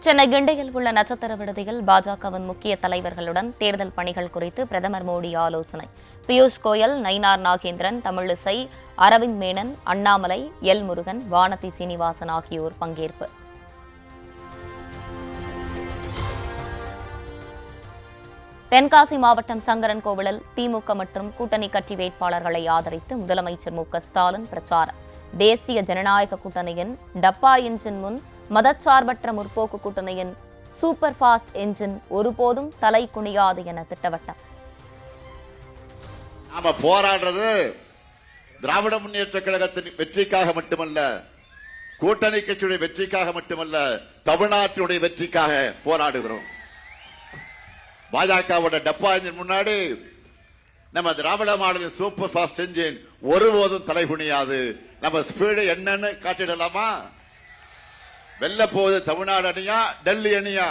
சென்னை கிண்டியில் உள்ள நட்சத்திர விடுதியில் பாஜகவின் முக்கிய தலைவர்களுடன் தேர்தல் பணிகள் குறித்து பிரதமர் மோடி ஆலோசனை. பியூஷ் கோயல், நயினார் நாகேந்திரன், தமிழிசை, அரவிந்த் மேனன், அண்ணாமலை, எல் முருகன், வானதி சீனிவாசன் ஆகியோர் பங்கேற்பு. தென்காசி மாவட்டம் சங்கரன் கோவிலில் திமுக மற்றும் கூட்டணி கட்சி வேட்பாளர்களை ஆதரித்து முதலமைச்சர் மு.க.ஸ்டாலின் பிரச்சாரம். தேசிய ஜனநாயக கூட்டணியின் டப்பா என்ஜின் முன் மதச்சார்பற்ற முற்போக்கு கூட்டணியின் சூப்பர் ஃபாஸ்ட் என்ஜின் ஒருபோதும் தலை குனியாது என திட்டவட்டம். நாம போராடுறது திராவிட முன்னேற்ற கழகத்தின் வெற்றிக்காக மட்டுமல்ல, கூட்டணி கட்சியுடைய வெற்றிக்காக மட்டுமல்ல, தமிழ்நாட்டினுடைய வெற்றிக்காக போராடுகிறோம். பாஜகவோட டப்பா என்ஜின் முன்னாடி நம்ம திராவிட மாடலின் சூப்பர் ஃபாஸ்ட் என்ஜின் ஒருபோதும் தலை குனியாது. நம்ம ஸ்பீடு என்னன்னு காட்டிடலாமா? வெல்ல போவது தமிழ்நாடு அணியா, டெல்லி அணியா?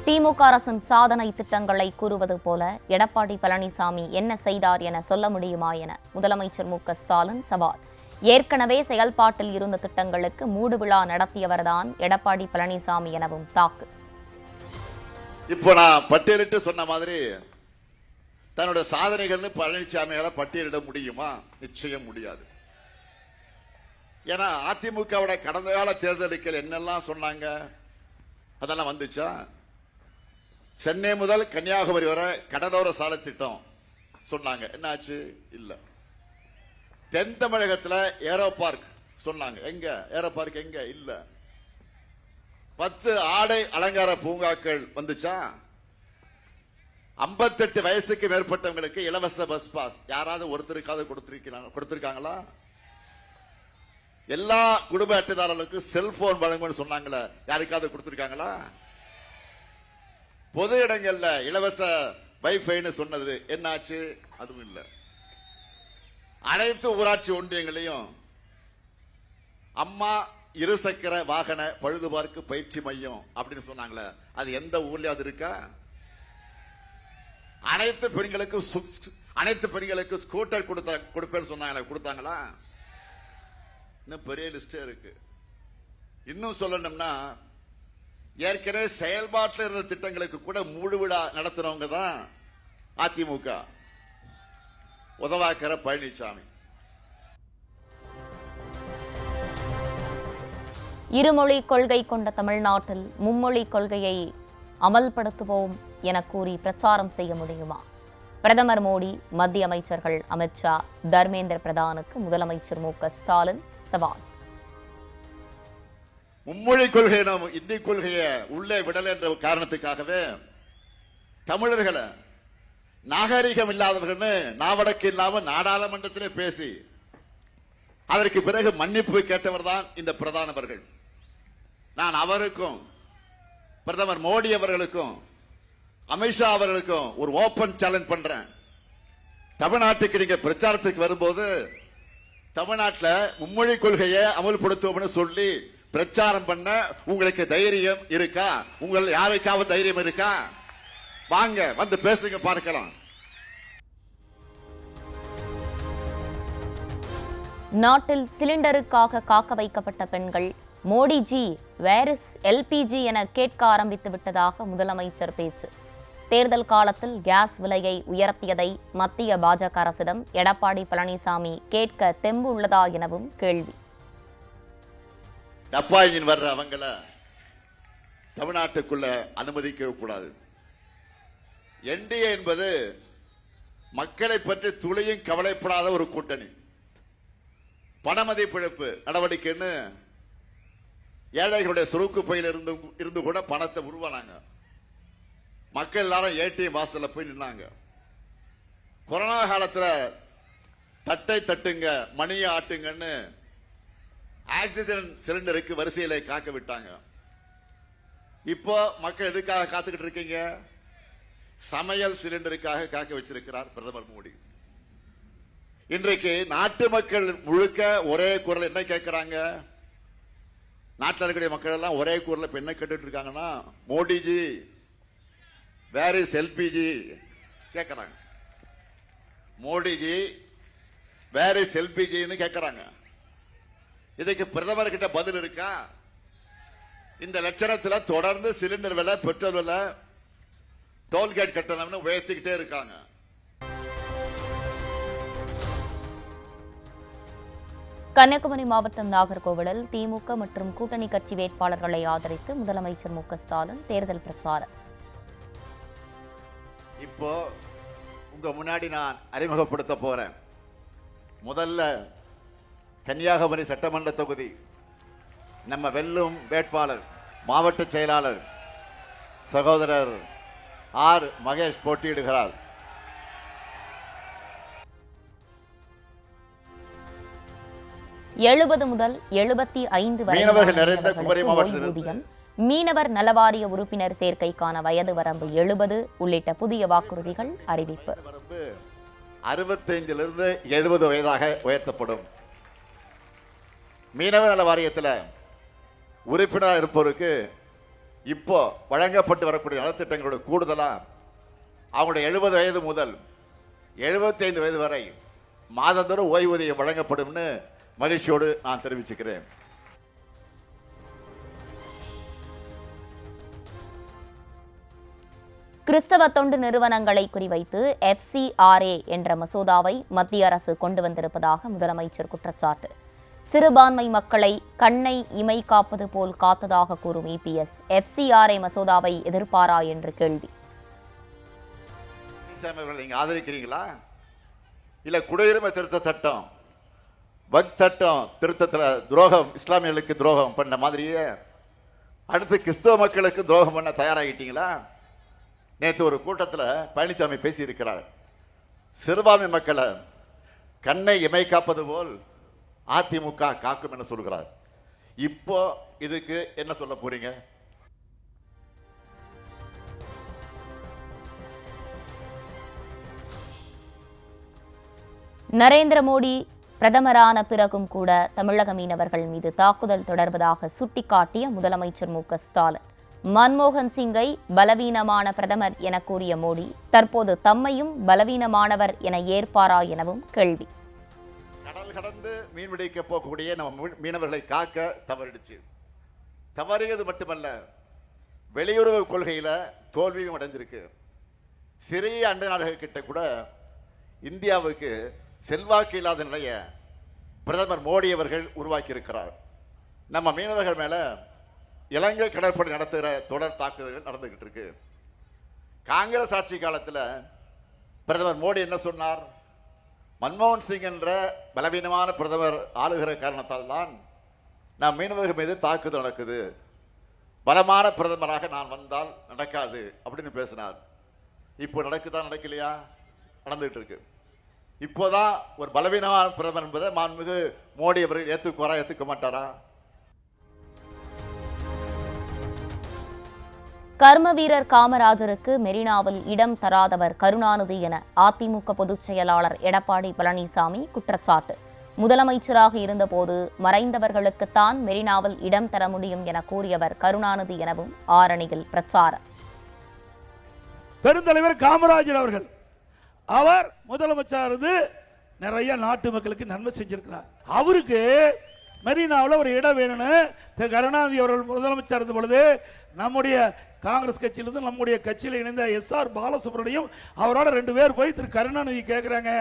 திமுக அரசின் சாதனை திட்டங்களை கூறுவது போல எடப்பாடி பழனிசாமி என்ன செய்தார் என சொல்ல முடியுமா என முதலமைச்சர் மு.க.ஸ்டாலின் சவால். ஏற்கனவே செயல்பாட்டில் இருந்த திட்டங்களுக்கு மூடு விழா நடத்தியவர்தான் எடப்பாடி பழனிசாமி எனவும் தாக்கு. இப்போ நான் பட்டியலிட்டு சொன்ன மாதிரி தன்னோட சாதனைகள் பழனிசாமியால பட்டியலிட முடியுமா? நிச்சயம் முடியாது. ஏன்னா அதிமுகவோட கடந்த கால தேர்தலுக்கு என்னெல்லாம் சொன்னாங்க அதெல்லாம் வந்துச்சா? சென்னை முதல் கன்னியாகுமரி வரை கடலோர சாலை திட்டம் சொன்னாங்க, என்னாச்சு? இல்ல. தென் தமிழகத்தில் ஏரோ பார்க் சொன்னாங்க, எங்க ஏரோ பார்க்? எங்க? இல்ல. 10 ஆடை அலங்கார பூங்காக்கள் வந்துச்சா? 58 வயசுக்கு மேற்பட்டவங்களுக்கு இலவச பஸ் பாஸ் யாராவது ஒருத்தருக்காவது கொடுத்திருக்காங்களா? எல்லா குடும்ப அட்டைதாரர்களுக்கும் செல்போன் வழங்கும்னு சொன்னாங்களே, யாருக்காவது கொடுத்திருக்காங்களா? பொது இடங்கள்ல இலவச வைஃபைன்னு சொன்னது என்னாச்சு? அதுவும் இல்ல. அனைத்து ஊராட்சி ஒன்றியங்களையும் அம்மா இருசக்கர வாகன பழுதுபார்க்கு பயிற்சி மையம் அப்படின்னு சொன்னாங்களே, அது எந்த ஊர்லயாவது இருக்கா? அனைத்து பெண்களுக்கு ஸ்கூட்டர் கொடுப்பேன்னு சொன்னாங்களே, கொடுத்தாங்களா? இன்னும் பெரிய லிஸ்டே இருக்கு. இன்னும் சொல்லணும்னா ஏற்கனவே செயல்பாட்டில் இருந்த திட்டங்களுக்கு கூட மூடு விழா நடத்துறவங்க தான் அதிமுக. உதவாக்கர பழனிசாமி. இருமொழி கொள்கை கொண்ட தமிழ்நாட்டில் மும்மொழி கொள்கையை அமல்படுத்துவோம் என கூறி பிரச்சாரம் செய்ய முடியுமா? பிரதமர் மோடி, மத்திய அமைச்சர்கள் அமித்ஷா, தர்மேந்திர பிரதானுக்கு முதலமைச்சர் மு.க.ஸ்டாலின் சவால். மும்மொழி கொள்கை நாம் இந்தி கொள்கையை உள்ளே விடல என்ற காரணத்துக்காகவே தமிழர்களை நாகரிகம் இல்லாதவர்கள் நாவடக்கு இல்லாம நாடாளுமன்றத்திலே பேசி அதற்கு பிறகு மன்னிப்பு கேட்டவர் தான் இந்த பிரதானவர்கள். நான் அவருக்கும் பிரதமர் மோடி அவர்களுக்கும் அமித்ஷா அவர்களுக்கும் ஒரு ஓபன் சேலஞ்ச் பண்றேன். தமிழ்நாட்டுக்கு நீங்க பிரச்சாரத்துக்கு வரும்போது தமிழ்நாட்டில் மும்மொழி கொள்கையை அமல்படுத்துவோம்னு சொல்லி பிரச்சாரம் பண்ண உங்களுக்கு தைரியம் இருக்கா? உங்கள் யாருக்காவது தைரியம் இருக்கா? வாங்க வந்து பேசுங்க, பார்க்கலாம். நாட்டில் சிலிண்டருக்காக காக்க வைக்கப்பட்ட பெண்கள் மோடிஜி வேர் இஸ் எல்பிஜி என கேட்க ஆரம்பித்து விட்டதாக முதலமைச்சர் பேச்சு. தேர்தல் காலத்தில் கேஸ் விலையை உயர்த்தியதை மத்திய பாஜக அரசிடம் எடப்பாடி பழனிசாமி கேட்க தெம்பு உள்ளதா எனவும் கேள்வி. டப்பா இன்ஜின் வர்ற அவங்கள தமிழ்நாட்டுக்குள்ள அனுமதிக்க கூடாது. என்டிஏ என்பது மக்களை பற்றி துளியும் கவலைப்படாத ஒரு கூட்டணி. பணமதிப்பிழப்பு நடவடிக்கைன்னு ஏழைகளுடைய சுருக்கு பையில் இருந்து கூட பணத்தை உருவானாங்க. மக்கள் எல்லாரும் ஏடிஎம் வாசல்ல போய் நின்னாங்க. கொரோனா காலத்தில் தட்டை தட்டுங்க, மணியை ஆட்டுங்கன்னு ஆக்சிஜன் சிலிண்டருக்கு வரிசையில காக்க விட்டாங்க. இப்போ மக்கள் எதுக்காக காத்துக்கிட்டு இருக்கீங்க? சமையல் சிலிண்டருக்காக காக்க வச்சிருக்கிறார் பிரதமர் மோடி. இன்றைக்கு நாட்டு மக்கள் முழுக்க ஒரே குரல் என்ன கேட்கிறாங்க? நாட்டில் இருக்கக்கூடிய மக்கள் எல்லாம் ஒரே குரல் என்ன கேட்டுட்டு இருக்காங்கன்னா, மோடிஜி வேர் இஸ் எல்பிஜி கேட்கிறாங்க. மோடிஜி வேற எல்பிஜின்னு கேட்கறாங்க. இதுக்கு பிரதமர் கிட்ட பதில் இருக்கா? இந்த லட்சணத்தில் தொடர்ந்து சிலிண்டர் விலை, பெட்ரோல் விலை, டோல்கேட் கட்டணம்னு உயர்த்திக்கிட்டே இருக்காங்க. கன்னியாகுமரி மாவட்டம் நாகர்கோவிலில் திமுக மற்றும் கூட்டணி கட்சி வேட்பாளர்களை ஆதரித்து முதலமைச்சர் மு க ஸ்டாலின் தேர்தல் பிரச்சாரம். இப்போ உங்க முன்னாடி நான் அறிமுகப்படுத்த போறேன். முதல்ல கன்னியாகுமரி சட்டமன்ற தொகுதி நம்ம வெல்லும் வேட்பாளர் மாவட்ட செயலாளர் சகோதரர் ஆர் மகேஷ் போட்டியிடுகிறார். முதல் 75 வரை மீனவர்கள் நிறைந்த குமரி மாவட்டத்தில் மீனவர் நலவாரிய உறுப்பினர் சேர்க்கைக்கான வயது வரம்பு 70 உள்ளிட்ட புதிய வாக்குறுதிகள் அறிவிப்பு. 65 70 வயதாக உயர்த்தப்படும். மீனவர் நல வாரியத்தில் உறுப்பினர் இருப்பவருக்கு இப்போ வழங்கப்பட்டு வரக்கூடிய நலத்திட்டங்களோட கூடுதலா அவங்களுடைய 70 வயது முதல் 75 வயது வரை மாதந்தோறும் ஓய்வூதியம் வழங்கப்படும்னு மகிழ்ச்சியோடு நான் தெரிவிச்சுக்கிறேன். கிறிஸ்தவ தொண்டு நிறுவனங்களை குறிவைத்து FCRA என்ற மசோதாவை மத்திய அரசு கொண்டு வந்திருப்பதாக முதலமைச்சர் குற்றச்சாட்டு. சிறுபான்மை மக்களை கண்ணை இமை காப்பது போல் காத்ததாக கூறும் EPS FCRA மசோதாவை எதிர்ப்பாரா என்று கேள்வி. நீங்க ஆதரிக்கிறீங்களா? இல்ல குடியுரிமை திருத்த சட்டம், வக்ஃப் சட்டம் திருத்தத்தில் துரோகம், இஸ்லாமியர்களுக்கு துரோகம் பண்ண மாதிரியே அடுத்து கிறிஸ்தவ மக்களுக்கு துரோகம் பண்ண தயாராகிட்டீங்களா? நேற்று ஒரு கூட்டத்தில் பழனிசாமி பேசியிருக்கிறார். சிறுபான்மை மக்களை கண்ணை இமை காப்பது போல் அதிமுக காக்கும் என சொல்கிறார். இப்போ இதுக்கு என்ன சொல்ல போறீங்க? நரேந்திர மோடி பிரதமரான பிறகும் கூட தமிழக மீனவர்கள் மீது தாக்குதல் தொடர்வதாக சுட்டிக்காட்டிய முதலமைச்சர் மு க ஸ்டாலின், மன்மோகன் சிங்கை பலவீனமான பிரதமர் என கூறிய மோடி தற்போது தம்மையும் பலவீனமானவர் என ஏற்பாரா எனவும் கேள்வி. கடல் கடந்து மீன்பிடிக்க போகக்கூடிய நம்ம மீனவர்களை காக்க தவறிடுச்சு. தவறியது மட்டுமல்ல, வெளியுறவு கொள்கையில தோல்வியும் அடைஞ்சிருக்கு. சிறிய அண்டை நாடுகள் கிட்ட கூட இந்தியாவுக்கு செல்வாக்கு இல்லாத நிலையை பிரதமர் மோடி அவர்கள் உருவாக்கி இருக்கிறார். நம்ம மீனவர்கள் மேல இலங்கை கடற்படை நடத்துகிற தொடர் தாக்குதல்கள் நடந்துகிட்டு இருக்கு. காங்கிரஸ் ஆட்சி காலத்தில் பிரதமர் மோடி என்ன சொன்னார்? மன்மோகன் சிங் என்ற பலவீனமான பிரதமர் ஆளுகிற காரணத்தால் தான் நம் மீனவர்கள் மீது தாக்குதல் நடக்குது, பலமான பிரதமராக நான் வந்தால் நடக்காது அப்படின்னு பேசினார். இப்போ நடக்குதா நடக்கலையா? நடந்துகிட்டு இருக்கு. இப்போதான் ஒரு பலவீனமான பிரதமர் என்பதை மாண்புமிகு மோடி அவர்கள் ஏற்றுக்குவாரா, ஏற்றுக்க மாட்டாரா? கர்ம வீரர் காமராஜருக்கு மெரினாவில் இடம் தராதவர் கருணாநிதி என அதிமுக பொதுச் செயலாளர் எடப்பாடி பழனிசாமி குற்றச்சாட்டு. முதலமைச்சராக இருந்தபோது மறைந்தவர்களுக்குத்தான் மெரினாவில் இடம் தர முடியும் என கூறியவர் கருணாநிதி எனவும் ஆரணியில் பிரச்சாரம். பெருந்தலைவர் காமராஜர் அவர்கள் அவர் முதலமைச்சர் இருந்து நிறைய நாட்டு மக்களுக்கு நன்மை செஞ்சிருக்கிறார். அவருக்கு மெரினாவில் ஒரு இடம் வேணும்னு கருணாநிதி அவர்கள் முதலமைச்சர் இருந்த பொழுது நம்முடைய காங்கிரஸ் கட்சியிலிருந்து நம்முடைய கட்சியில் இணைந்த SR பாலசுப்ரமணியம் அவரோட 2 பேர் போய் திரு கருணாநிதி கேட்குறாங்க.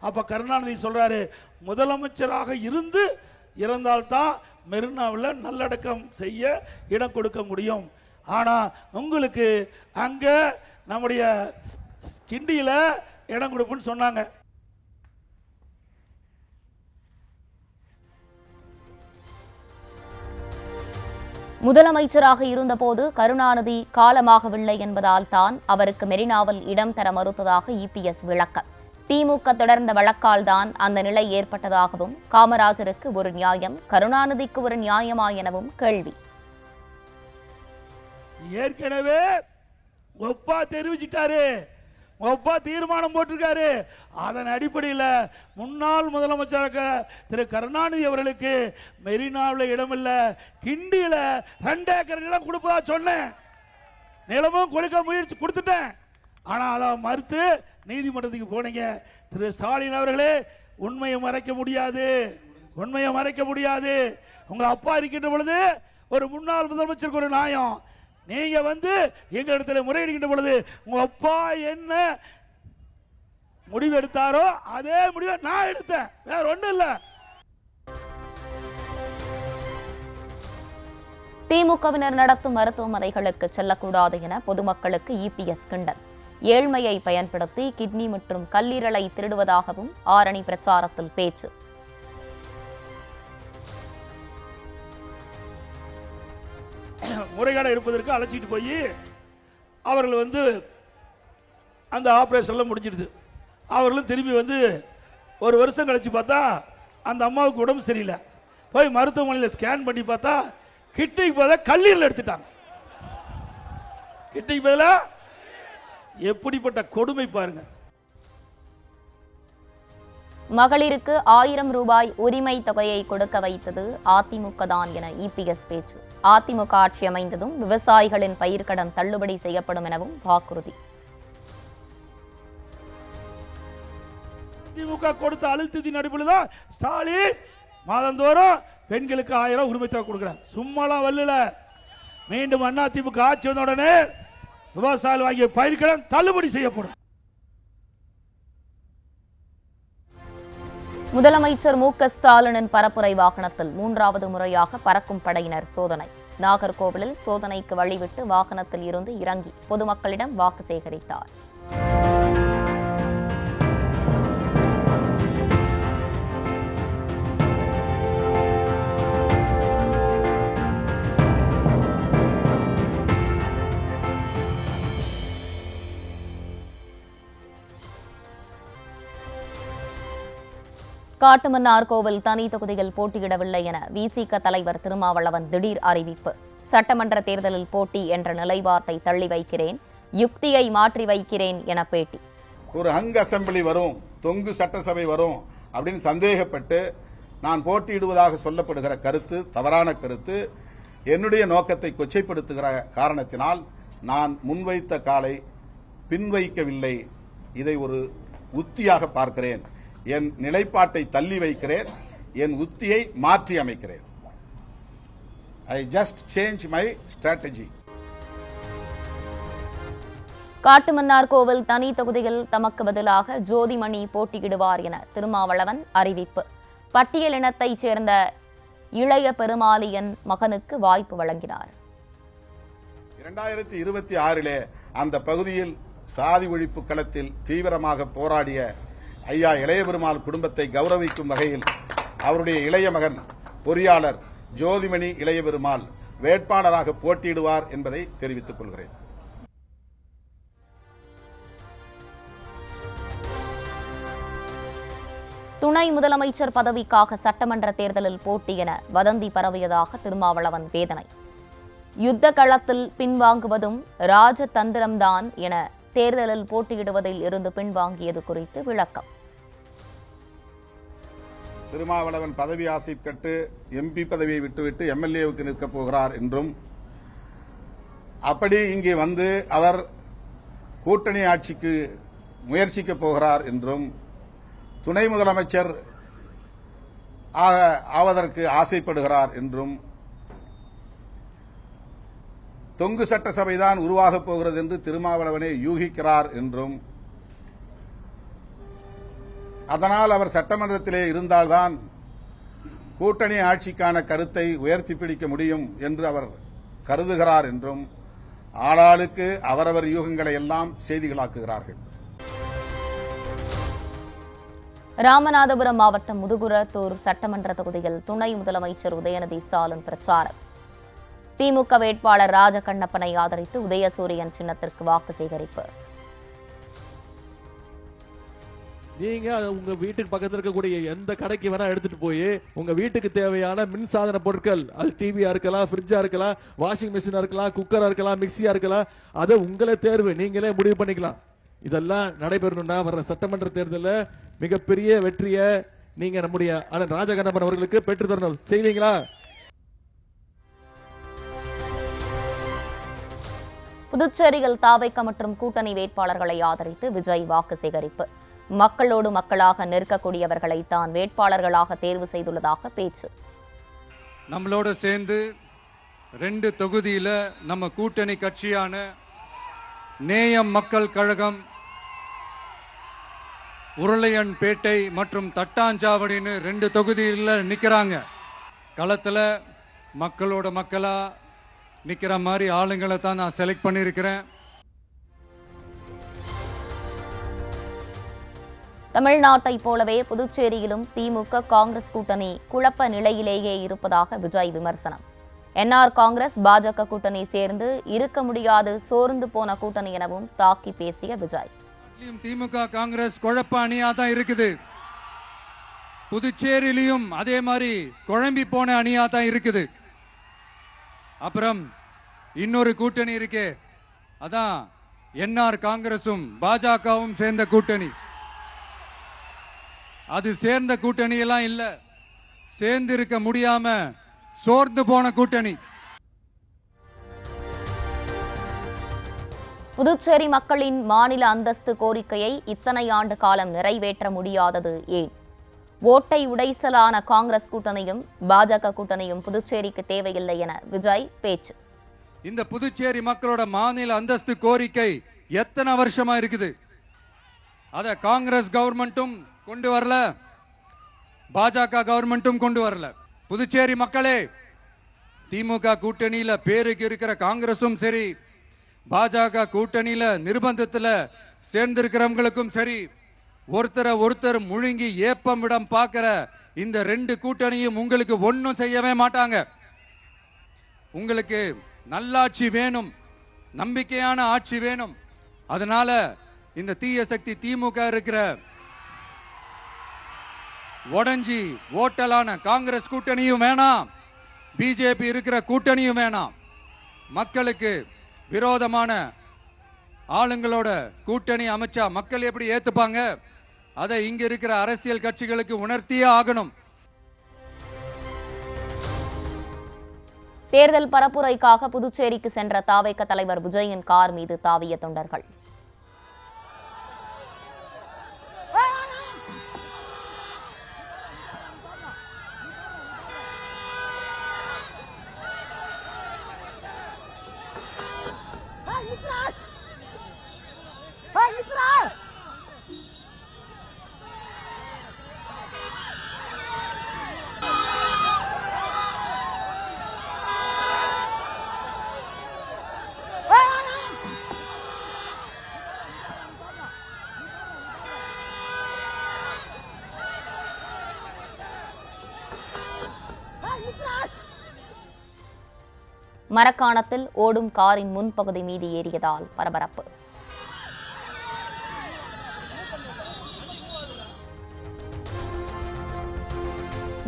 அப்போ கருணாநிதி சொல்றாரு, முதலமைச்சராக இருந்து இறந்தால்தான் மெரினாவில் நல்லடக்கம் செய்ய இடம் கொடுக்க முடியும், ஆனால் உங்களுக்கு அங்கே நம்முடைய கிண்டியில் இடம் கொடுப்புன்னு சொன்னாங்க. முதலமைச்சராக இருந்தபோது கருணாநிதி காலமாகவில்லை என்பதால் தான் அவருக்கு மெரினாவில் இடம் தர மறுத்ததாக EPS விளக்கம். திமுக தொடர்ந்த வழக்கால் தான் அந்த நிலை ஏற்பட்டதாகவும், காமராஜருக்கு ஒரு நியாயம் கருணாநிதிக்கு ஒரு நியாயமா எனவும் கேள்வி. ஏற்கனவே ஒப்பா தெரிவிச்சிட்டாரு, ஒப்பா தீர்மானம் போட்டிருக்காரு. அதன் அடிப்படையில் முன்னாள் முதலமைச்சராக திரு கருணாநிதி அவர்களுக்கு மெரினாவில் இடமில்லை, கிண்டியில் 2 ஏக்கர் நிலம் கொடுப்பதா சொன்னேன். நிலமும் கொடுக்க முயற்சி கொடுத்துட்டேன், ஆனால் அதை மறுத்து நீதிமன்றத்துக்கு போனீங்க. திரு ஸ்டாலின் அவர்களே, உண்மையை மறைக்க முடியாது, உண்மையை மறைக்க முடியாது. உங்க அப்பா இருக்கின்ற பொழுது ஒரு முன்னாள் முதலமைச்சருக்கு ஒரு நியாயம், நீங்க வந்து எங்க இடத்துல முறையிடுகின்ற பொழுது உங்க அப்பா என்ன முடிவு எடுத்தாரோ அதே முடிவை நான் எடுத்தேன், வேற ஒண்ணும் இல்ல. திமுகவினர் நடத்தும் மருத்துவமனைகளுக்கு செல்லக்கூடாது என பொதுமக்களுக்கு இபிஎஸ் கிண்டல். ஏழ்மையை பயன்படுத்தி கிட்னி மற்றும் கல்லீரலை திருடுவதாகவும் ஆரணி பிரச்சாரத்தில் பேச்சு. முறைகேடு இருப்பதற்கு அழைச்சிட்டு போய் அவர்கள் வந்து அந்த ஆபரேஷன்ல முடிஞ்சிடுது. அவர்களும் திரும்பி வந்து ஒரு வருஷம் கழிச்சு பார்த்தா அந்த அம்மாவுக்கு உடம்பு சரியில்லை. போய் மருத்துவமனையில் ஸ்கேன் பண்ணி பார்த்தா கிட்னிக்கு பதிலாக கல்லீரல் எடுத்துட்டாங்க. கிட்னிக்கு பதிலாக எப்படிப்பட்ட கொடுமை பாருங்க. மகளிருக்கு 1000 ரூபாய் உரிமை தொகையை கொடுக்க வைத்தது அதிமுக தான் என இபிஎஸ் பேச்சு. அதிமுக ஆட்சி அமைந்ததும் விவசாயிகளின் பயிர்க்கடன் தள்ளுபடி செய்யப்படும் எனவும் வாக்குறுதி. திமுக கொடுத்த அழுத்தத்தின் அடிப்படையில் தான் ஸ்டாலின் மாதந்தோறும் பெண்களுக்கு 1000 உரிமை தொகை கொடுக்கிறார். சும்மாலாம் வரல. மீண்டும் அதிமுக ஆட்சி வந்த உடனே விவசாயிகள் வாங்கிய பயிர்க்கடன் தள்ளுபடி செய்யப்படும். முதலமைச்சர் மு.க.ஸ்டாலினின் பரப்புரை வாகனத்தில் 3வது முறையாக பறக்கும் படையினர் சோதனை. நாகர்கோவிலில் சோதனைக்கு வழிவிட்டு வாகனத்தில் இருந்து இறங்கி பொதுமக்களிடம் வாக்கு சேகரித்தார். காட்டுமன்னார் கோவில் தனி தொகுதியில் போட்டியிடவில்லை என விசிக தலைவர் திருமாவளவன் திடீர் அறிவிப்பு. சட்டமன்ற தேர்தலில் போட்டி என்ற நிலைப்பாட்டை தள்ளி வைக்கிறேன், யுக்தியை மாற்றி வைக்கிறேன் என பேட்டி. ஒரு ஹங் அசெம்பிளி வரும், தொங்கு சட்டசபை வரும் அப்படின்னு சந்தேகப்பட்டு நான் போட்டியிடுவதாக சொல்லப்படுகிற கருத்து தவறான கருத்து. என்னுடைய நோக்கத்தை கொச்சைப்படுத்துகிற காரணத்தினால் நான் முன்வைத்த காலை பின்வைக்கவில்லை. இதை ஒரு உத்தியாக பார்க்கிறேன். என் நிலைப்பாட்டை தள்ளி வைக்கிறேன், என் உத்தியை மாற்றி அமைக்கிறேன். I just change my strategy. Kattumannar கோவில் தனி தொகுதியில் தமக்கு பதிலாக ஜோதிமணி போட்டியிடுவார் என திருமாவளவன் அறிவிப்பு. பட்டியல் இனத்தைச் சேர்ந்த இளைய பெருமாளியன் மகனுக்கு வாய்ப்பு வழங்கினார். 2026 அந்த பகுதியில் சாதி ஒழிப்பு களத்தில் தீவிரமாக போராடிய ஐயா இளைய பெருமாள் குடும்பத்தை கௌரவிக்கும் வகையில் அவருடைய இளைய மகன் பொறியாளர் ஜோதிமணி இளைய பெருமாள் வேட்பாளராக போட்டியிடுவார் என்பதை தெரிவித்துக் கொள்கிறேன். துணை முதலமைச்சர் பதவிக்காக சட்டமன்ற தேர்தலில் போட்டி என வதந்தி பரவியதாக திருமாவளவன் வேதனை. யுத்த களத்தில் பின்வாங்குவதும் ராஜதந்திரம்தான் என தேர்தலில் போட்டியிடுவதில் இருந்து பின்வாங்கியது குறித்து விளக்கம். திருமாவளவன் பதவி ஆசை கட்டு எம்பி பதவியை விட்டுவிட்டு எம்எல்ஏவுக்கு நிற்கப் போகிறார் என்றும், அப்படி இங்கே வந்து அவர் கூட்டணி ஆட்சிக்கு முயற்சிக்கப் போகிறார் என்றும், துணை முதலமைச்சர் ஆவதற்கு ஆசைப்படுகிறார் என்றும், தொங்கு சட்டசபைதான் உருவாகப் போகிறது என்று திருமாவளவனை யூகிக்கிறார் என்றும், அதனால் அவர் சட்டமன்றத்திலே இருந்தால்தான் கூட்டணி ஆட்சிக்கான கருத்தை உயர்த்தி பிடிக்க முடியும் என்று அவர் கருதுகிறார் என்றும், ஆளாளுக்கு அவரவர் யூகங்களை எல்லாம் செய்திகளாக்குகிறார்கள். ராமநாதபுரம் மாவட்டம் முதுகுளத்தூர் சட்டமன்ற தொகுதியில் துணை முதலமைச்சர் உதயநிதி ஸ்டாலின் பிரச்சாரம். திமுக வேட்பாளர் ராஜகண்ணப்பனை ஆதரித்து உதயசூரியன் சின்னத்திற்கு வாக்கு சேகரிப்பு. நீங்க உங்க வீட்டுக்கு பக்கத்தில் இருக்கக்கூடிய எந்த கடைக்கு வேணா எடுத்துட்டு போய் உங்க வீட்டுக்கு தேவையான மின்சாதன பொருட்கள், அது டிவியா இருக்கலாம், ஃப்ரிட்ஜா இருக்கலாம், வாஷிங் மிஷினா இருக்கலாம், குக்கரா இருக்கலாம், மிக்சியா இருக்கலாம், அதை உங்களே தேர்வு நீங்களே முடிவு பண்ணிக்கலாம். இதெல்லாம் நடைபெறணும்னா வர்ற சட்டமன்ற தேர்தலில் மிகப்பெரிய வெற்றியை நீங்க நம்முடைய அண்ணன் ராஜகண்ணப்பன் அவர்களுக்கு பெற்று தரணும். செய்வீங்களா? புதுச்சேரியில் தாவேக மற்றும் கூட்டணி வேட்பாளர்களை ஆதரித்து விஜய் வாக்கு சேகரிப்பு. மக்களோடு மக்களாக நிற்கக்கூடியவர்களை தான் வேட்பாளர்களாக தேர்வு செய்துள்ளதாக பேச்சு. நம்மளோட சேர்ந்து 2 தொகுதியில் நம்ம கூட்டணி கட்சியான நேயம் மக்கள் கழகம் உருளையன்பேட்டை மற்றும் தட்டாஞ்சாவடின்னு 2 தொகுதியில் நிற்கிறாங்க. களத்தில் மக்களோட மக்களா நிற்கிற மாதிரி ஆளுங்களை தான் நான் செலக்ட் பண்ணியிருக்கிறேன். தமிழ்நாட்டை போலவே புதுச்சேரியிலும் திமுக காங்கிரஸ் கூட்டணி குழப்ப நிலையிலேயே இருப்பதாக விஜய் விமர்சனம். என்ஆர் காங்கிரஸ் பாஜக கூட்டணி சேர்ந்து இருக்க முடியாது, சோர்ந்து போன கூட்டணி எனவும் தாக்கி பேசிய விஜய். திமுக காங்கிரஸ் குழப்ப அணியா தான் இருக்குது. புதுச்சேரியிலையும் அதே மாதிரி குழம்பி போன அணியா தான் இருக்குது. அப்புறம் இன்னொரு கூட்டணி இருக்கே, அதான் என்ஆர் காங்கிரசும் பாஜகவும் சேர்ந்த கூட்டணி. அது சேர்ந்த கூட்டணி எல்லாம் இல்ல, சேர்ந்து இருக்க முடியாம சோர்ந்து போன கூட்டணி. புதுச்சேரி மக்களின் மாநில அந்தஸ்து கோரிக்கையை இத்தனை ஆண்டு காலம் நிறைவேற்ற முடியாதது ஏன்? ஓட்டை உடைசலான காங்கிரஸ் கூட்டணியும் பாஜக கூட்டணியும் புதுச்சேரிக்கு தேவையில்லை என விஜய் பேச்சு. இந்த புதுச்சேரி மக்களோட மாநில அந்தஸ்து கோரிக்கை எத்தனை வருஷமா இருக்குது. அத காங்கிரஸ் கவர்மெண்ட்டும் கொண்டு வரல, பாஜக கவர்மெண்ட்டும் கொண்டு வரல. புதுச்சேரி மக்களே, திமுக கூட்டணியில பேருக்கு இருக்கிற காங்கிரசும் சரி, பாஜக கூட்டணியில நிர்பந்தத்துல சேர்ந்திருக்கிறவங்களுக்கும் சரி, ஒருத்தர் முழுங்கி ஏப்பம் விடம் பார்க்கிற இந்த 2 கூட்டணியும் உங்களுக்கு ஒன்றும் செய்யவே மாட்டாங்க. உங்களுக்கு நல்லாட்சி வேணும், நம்பிக்கையான ஆட்சி வேணும். அதனால இந்த தீய சக்தி திமுக இருக்கிற உடஞ்சி ஓட்டலான காங்கிரஸ் கூட்டணியும் வேணாம், பிஜேபி இருக்கிற கூட்டணியும் வேணாம். மக்களுக்கு விரோதமான ஆளுங்களோட கூட்டணி அமைச்சா மக்கள் எப்படி ஏத்துப்பாங்க? அதை இங்க இருக்கிற அரசியல் கட்சிகளுக்கு உணர்த்தியே ஆகணும். தேர்தல் பரப்புரைக்காக புதுச்சேரிக்கு சென்ற தாவேக தலைவர் விஜயின் கார் மீது தாவிய தொண்டர்கள். மரக்காணத்தில் ஓடும் காரின் முன்பகுதி மீது ஏறியதால் பரபரப்பு.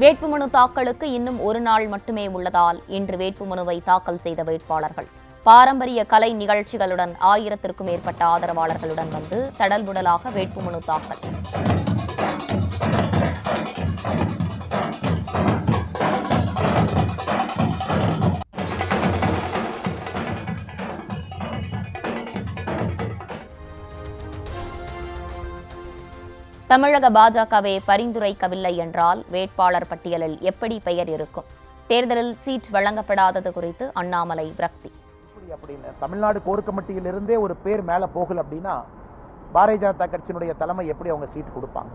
வேட்புமனு தாக்கலுக்கு இன்னும் 1 நாள் மட்டுமே உள்ளதால் இன்று வேட்புமனுவை தாக்கல் செய்த வேட்பாளர்கள் பாரம்பரிய கலை நிகழ்ச்சிகளுடன் 1000க்கும் மேற்பட்ட ஆதரவாளர்களுடன் வந்து தடல்புடலாக வேட்புமனு தாக்கல். தமிழக பாஜகவே பரிந்துரைக்கவில்லை என்றால் வேட்பாளர் பட்டியலில் எப்படி பெயர் இருக்கும்? தேர்தலில் சீட் வழங்கப்படாதது குறித்து அண்ணாமலை விரக்தி. தமிழ்நாடு கோர் கமிட்டியில் இருந்தே ஒரு பேர் மேல போகல அப்படின்னா பாரதிய ஜனதா கட்சியினுடைய தலைமை எப்படி அவங்க சீட் கொடுப்பாங்க?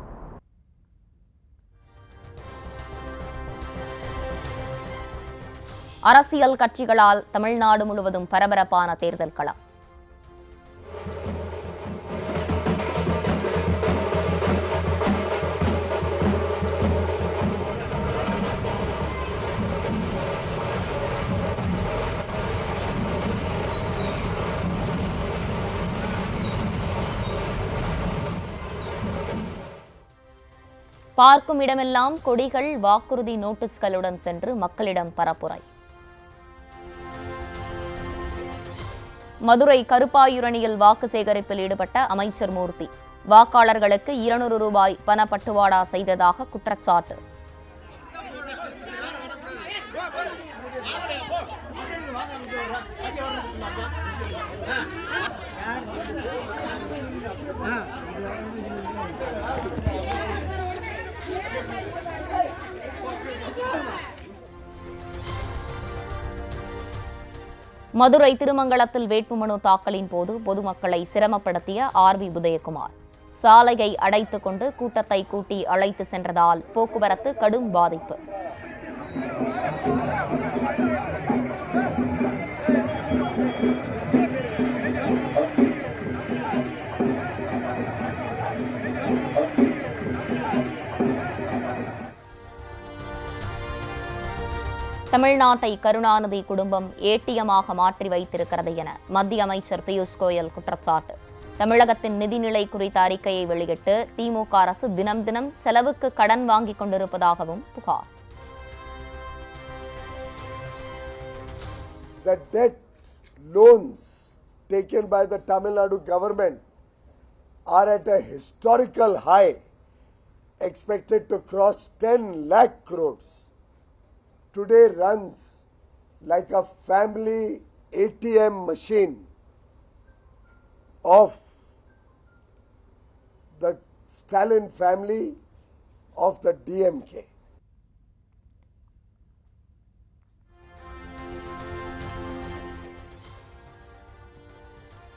அரசியல் கட்சிகளால் தமிழ்நாடு முழுவதும் பரபரப்பான தேர்தல் களம். பார்க்கும் இடமெல்லாம் கொடிகள், வாக்குறுதி நோட்டீஸ்களுடன் சென்று மக்களிடம் பரப்புரை. மதுரை கருப்பாயுரணியில் வாக்கு சேகரிப்பில் ஈடுபட்ட அமைச்சர் மூர்த்தி வாக்காளர்களுக்கு 200 ரூபாய் பணப்பட்டுவாடா செய்ததாக குற்றச்சாட்டு. மதுரை திருமங்கலத்தில் வேட்புமனு தாக்கலின் போது பொதுமக்களை சிரமப்படுத்திய ஆர்வி உதயகுமார் சாலையை அடைத்துக் கொண்டு கூட்டத்தை கூட்டி அழைத்து சென்றதால் போக்குவரத்து கடும் பாதிப்பு. தமிழ்நாட்டை கருணாநிதி குடும்பம் ஏடிஎம்மாக மாற்றி வைத்திருக்கிறது என மத்திய அமைச்சர் பியூஷ் கோயல் குற்றச்சாட்டு. தமிழகத்தின் நிதிநிலை குறித்த அறிக்கையை வெளியிட்டு திமுக அரசு தினம் தினம் செலவுக்கு கடன் வாங்கிக் கொண்டிருப்பதாகவும் புகார். The debt loans taken by the Tamil Nadu government are at a historical high, expected to cross 10 lakh crores. Today runs like a family ATM machine of the Stalin family of the DMK.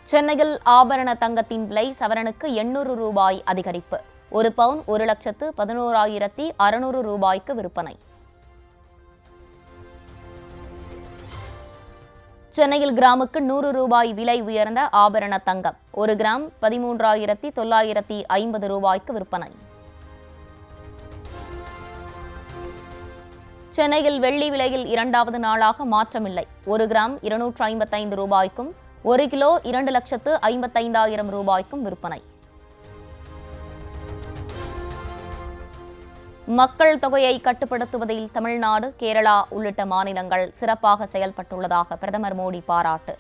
சென்னையில் ஆபரண தங்கத்தின் விலை சவரனுக்கு 800 ரூபாய் அதிகரிப்பு. ஒரு பவுன் 1,11,600 ரூபாய்க்கு விற்பனை. சென்னையில் கிராமுக்கு 100 ரூபாய் விலை உயர்ந்த ஆபரண தங்கம் 1 கிராம் 13,950 ரூபாய்க்கு விற்பனை. சென்னையில் வெள்ளி விலையில் 2வது நாளாக மாற்றமில்லை. 1 கிராம் 255 ரூபாய்க்கும் 1 கிலோ 2,55,000 ரூபாய்க்கும் விற்பனை. மக்கள் தொகையை கட்டுப்படுத்துவதில் தமிழ்நாடு, கேரளா உள்ளிட்ட மாநிலங்கள் சிறப்பாக செயல்பட்டுள்ளதாக பிரதமர் மோடி பாராட்டு.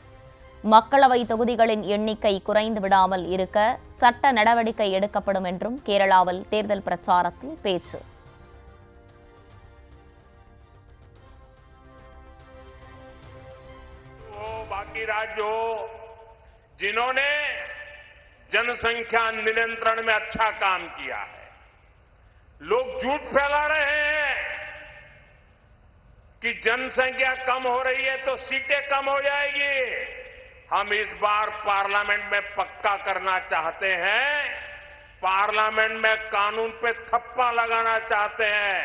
மக்களவை தொகுதிகளின் எண்ணிக்கை குறைந்து விடாமல் இருக்க சட்ட நடவடிக்கை எடுக்கப்படும் என்றும் கேரளாவில் தேர்தல் பிரச்சாரத்தில் பேச்சு. बाकी राज्यों जिन्होंने जनसंख्या नियंत्रण में अच्छा काम किया है, लोग झूठ फैला रहे हैं कि जनसंख्या कम हो रही है तो सीटें कम हो जाएगी। हम इस बार पार्लियामेंट में पक्का करना चाहते हैं, पार्लियामेंट में कानून पे थप्पा लगाना चाहते हैं।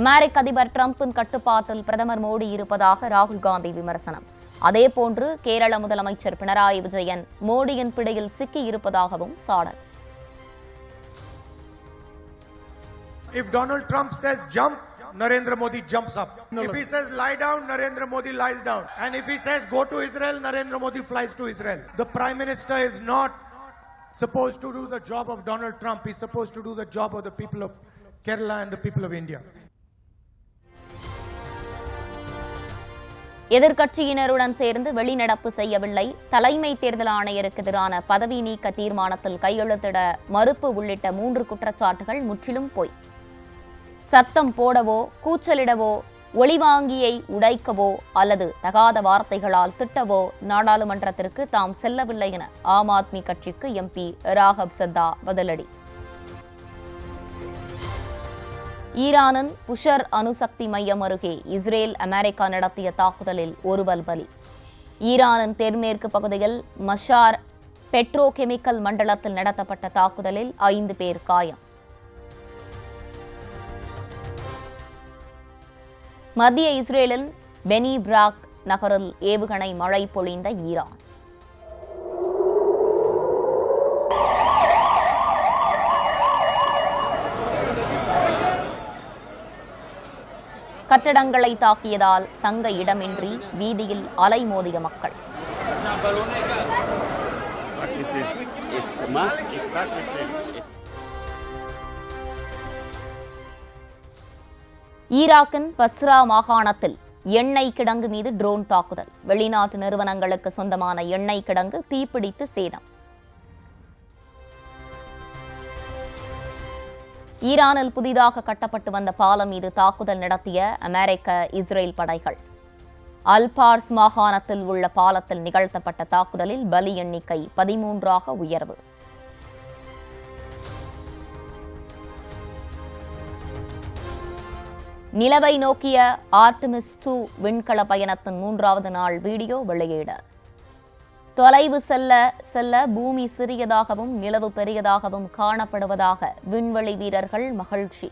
அமெரிக்க அதிபர் டிரம்பின் கட்டுப்பாட்டில் பிரதமர் மோடி இருப்பதாக ராகுல் காந்தி விமர்சனம். அதேபோன்று கேரள முதலமைச்சர் பினராயி விஜயன் மோடியின் பிடியில் சிக்கி இருப்பதாகவும் சாடல். If Donald Trump says jump, Narendra Modi jumps up. If he says lie down, Narendra Modi lies down. And if he says go to Israel, Narendra Modi flies to Israel. The Prime Minister is not supposed to do the job of Donald Trump. He's supposed to do the job of the people of Kerala and the people of India. எதிர்க்கட்சியினருடன் சேர்ந்து வெளிநடப்பு செய்யவில்லை, தலைமை தேர்தல் ஆணையருக்கு எதிரான பதவி நீக்க தீர்மானத்தில் கையெழுத்திட மறுப்பு உள்ளிட்ட 3 குற்றச்சாட்டுகள் முற்றிலும் பொய். சத்தம் போடவோ, கூச்சலிடவோ, ஒளிவாங்கியை உடைக்கவோ அல்லது தகாத வார்த்தைகளால் திட்டவோ நாடாளுமன்றத்திற்கு தாம் செல்லவில்லை என ஆம் ஆத்மி கட்சிக்கு எம்பி ராகப் சத்தா பதிலடி. ஈரானின் புஷர் அணுசக்தி மையம் அருகே இஸ்ரேல், அமெரிக்கா நடத்திய தாக்குதலில் ஒருவர் பலி. ஈரானின் தென்மேற்கு பகுதியில் மஷார் பெட்ரோ கெமிக்கல் மண்டலத்தில் நடத்தப்பட்ட தாக்குதலில் 5 பேர் காயம். மத்திய இஸ்ரேலின் பெனி பிராக் நகரில் ஏவுகணை மழை பொழிந்த ஈரான். கட்டடங்களை தாக்கியதால் தங்க இடமின்றி வீதியில் அலைமோதிய மக்கள். ஈராக்கின் பஸ்ரா மாகாணத்தில் எண்ணெய் கிடங்கு மீது ட்ரோன் தாக்குதல். வெளிநாட்டு நிறுவனங்களுக்கு சொந்தமான எண்ணெய் கிடங்கு தீப்பிடித்து சேதம். ஈரானில் புதிதாக கட்டப்பட்டு வந்த பாலம் மீது தாக்குதல் நடத்திய அமெரிக்க, இஸ்ரேல் படைகள். அல்பார்ஸ் மாகாணத்தில் உள்ள பாலத்தில் நிகழ்த்தப்பட்ட தாக்குதலில் பலி எண்ணிக்கை 13ஆக உயர்வு. நிலவை நோக்கிய ஆர்டெமிஸ் 2 விண்கல பயணத்தின் 3வது நாள் வீடியோ வெளியீடு. தொலைவு செல்ல செல்ல பூமி சிறியதாகவும் நிலவு பெரியதாகவும் காணப்படுவதாக விண்வெளி வீரர்கள் மகிழ்ச்சி.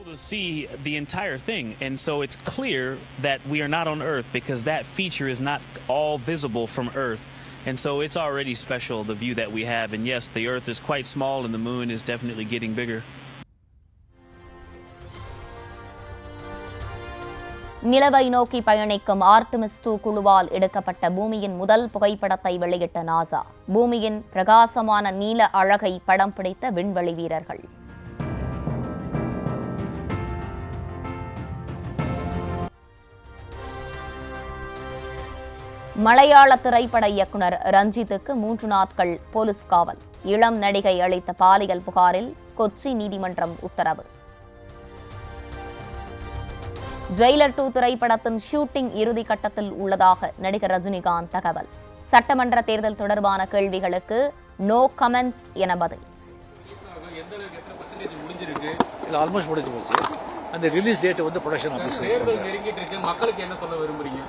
To see the entire thing, and so it's clear that we are not on Earth because that feature is not all visible from Earth, and so it's already special, the view that we have. And yes, the Earth is quite small and the moon is definitely getting bigger. நிலவை நோக்கி பயணிக்கும் Artemis 2 குழுவால் எடுக்கப்பட்ட பூமியின் முதல் புகைப்படத்தை வெளியிட்ட NASA. பூமியின் பிரகாசமான நீல அழகை படம் பிடித்த விண்வெளி வீரர்கள். மலையாள திரைப்பட இயக்குனர் ரஞ்சித்துக்கு 3 நாட்கள் போலீஸ் காவல். இளம் நடிகை அளித்த பாலியல் புகாரில் கொச்சி நீதிமன்றம் உத்தரவு. ஜெயிலர் 2 திரைப்படத்தின் ஷூட்டிங் இறுதி கட்டத்தில் உள்ளதாக நடிகர் ரஜினிகாந்த் தகவல். சட்டமன்ற தேர்தல் தொடர்பான கேள்விகளுக்கு நோ கமெண்ட்ஸ் என பதில். ஆல்மோஸ்ட் முடிஞ்சு போச்சு. அந்த ரிலீஸ் டேட் வந்து ப்ரொடக்ஷன் ஆபீஸ் தேர்தல் நெருங்கிட்டு இருக்கு. மக்களுக்கு என்ன சொல்ல விரும்புறீங்க?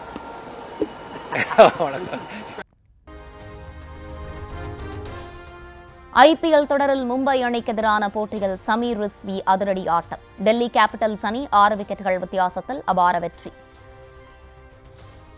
IPL தொடரில் மும்பை அணிக்கு எதிரான போட்டியில் சமீர் ரிஸ்வி அதிரடி ஆட்டம். டெல்லி கேபிட்டல்ஸ் அணி 6 விக்கெட்டுகள் வித்தியாசத்தில் அபார வெற்றி.